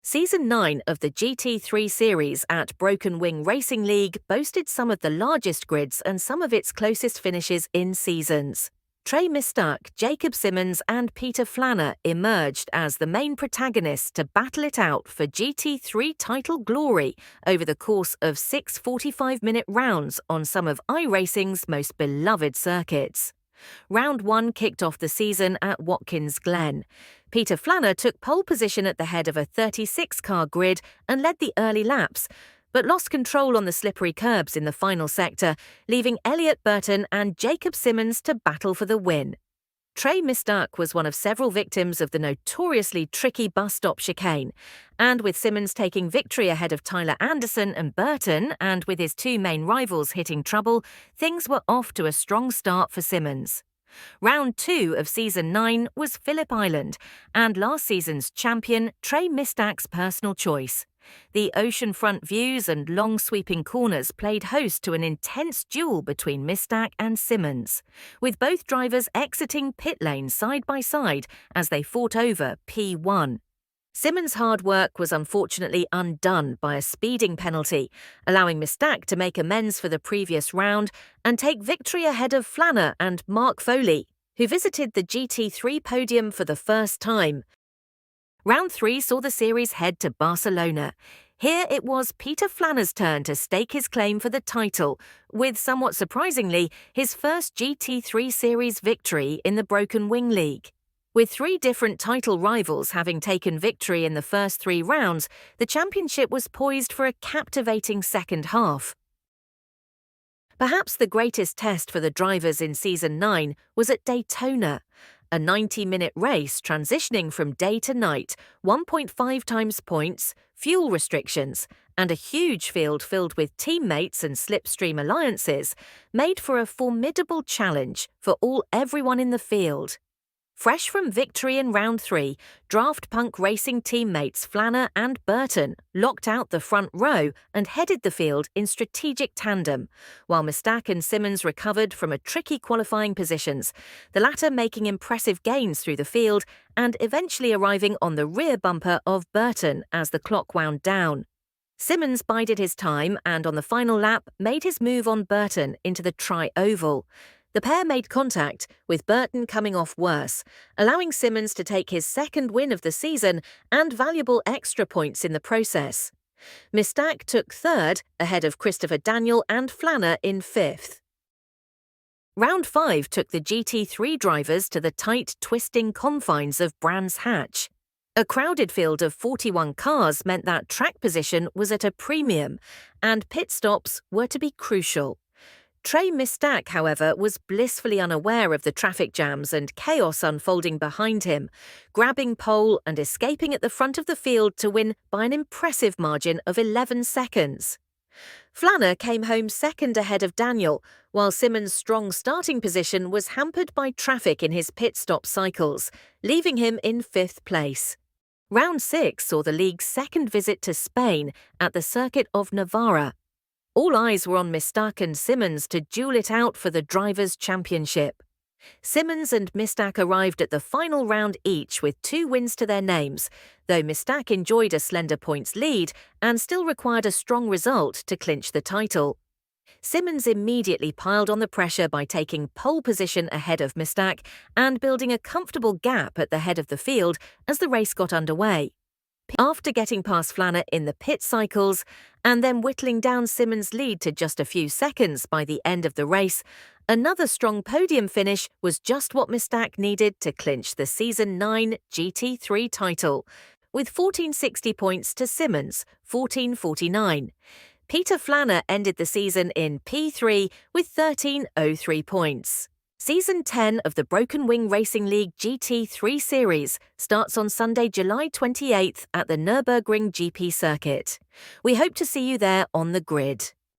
Season 9 of the GT3 series at Broken Wing Racing League boasted some of the largest grids and some of its closest finishes in seasons. Trey Mistak, Jacob Simmons and Peter Flanner emerged as the main protagonists to battle it out for GT3 title glory over the course of 6 45-minute rounds on some of iRacing's most beloved circuits. Round 1 kicked off the season at Watkins Glen. Peter Flanner took pole position at the head of a 36-car grid and led the early laps, but lost control on the slippery curbs in the final sector, leaving Elliott Burton and Jacob Simmons to battle for the win. Trey Mistak was one of several victims of the notoriously tricky bus stop chicane, and with Simmons taking victory ahead of Tyler Anderson and Burton, and with his two main rivals hitting trouble, things were off to a strong start for Simmons. Round 2 of Season 9 was Phillip Island, and last season's champion, Trey Mistak's personal choice. The oceanfront views and long sweeping corners played host to an intense duel between Mistak and Simmons, with both drivers exiting pit lane side by side as they fought over P1. Simmons' hard work was unfortunately undone by a speeding penalty, allowing Mistak to make amends for the previous round and take victory ahead of Flanner and Mark Foley, who visited the GT3 podium for the first time. Round 3 saw the series head to Barcelona. Here it was Peter Flanner's turn to stake his claim for the title, with somewhat surprisingly his first GT3 series victory in the Broken Wing League. With 3 different title rivals having taken victory in the first 3 rounds, the championship was poised for a captivating second half. Perhaps the greatest test for the drivers in Season 9 was at Daytona, a 90-minute race transitioning from day to night, 1.5 times points, fuel restrictions, and a huge field filled with teammates and slipstream alliances made for a formidable challenge for everyone in the field. Fresh from victory in Round 3, Draft Punk Racing teammates Flanner and Burton locked out the front row and headed the field in strategic tandem, while Mistak and Simmons recovered from a tricky qualifying positions, the latter making impressive gains through the field and eventually arriving on the rear bumper of Burton as the clock wound down. Simmons bided his time and on the final lap made his move on Burton into the tri-oval. The pair made contact, with Burton coming off worse, allowing Simmons to take his second win of the season and valuable extra points in the process. Mistak took third, ahead of Christopher Daniel and Flanner in 5th. Round 5 took the GT3 drivers to the tight, twisting confines of Brands Hatch. A crowded field of 41 cars meant that track position was at a premium, and pit stops were to be crucial. Trey Mistak, however, was blissfully unaware of the traffic jams and chaos unfolding behind him, grabbing pole and escaping at the front of the field to win by an impressive margin of 11 seconds. Flanner came home second ahead of Daniel, while Simmons' strong starting position was hampered by traffic in his pit stop cycles, leaving him in 5th place. Round 6 saw the league's second visit to Spain at the circuit of Navarra. All eyes were on Mistak and Simmons to duel it out for the Drivers' Championship. Simmons and Mistak arrived at the final round each with 2 wins to their names, though Mistak enjoyed a slender points lead and still required a strong result to clinch the title. Simmons immediately piled on the pressure by taking pole position ahead of Mistak and building a comfortable gap at the head of the field as the race got underway. After getting past Flanner in the pit cycles and then whittling down Simmons' lead to just a few seconds by the end of the race, another strong podium finish was just what Mistak needed to clinch the Season 9 GT3 title, with 1460 points to Simmons' 1449. Peter Flanner ended the season in P3 with 1303 points. Season 10 of the Broken Wing Racing League GT3 series starts on Sunday, July 28th at the Nürburgring GP circuit. We hope to see you there on the grid.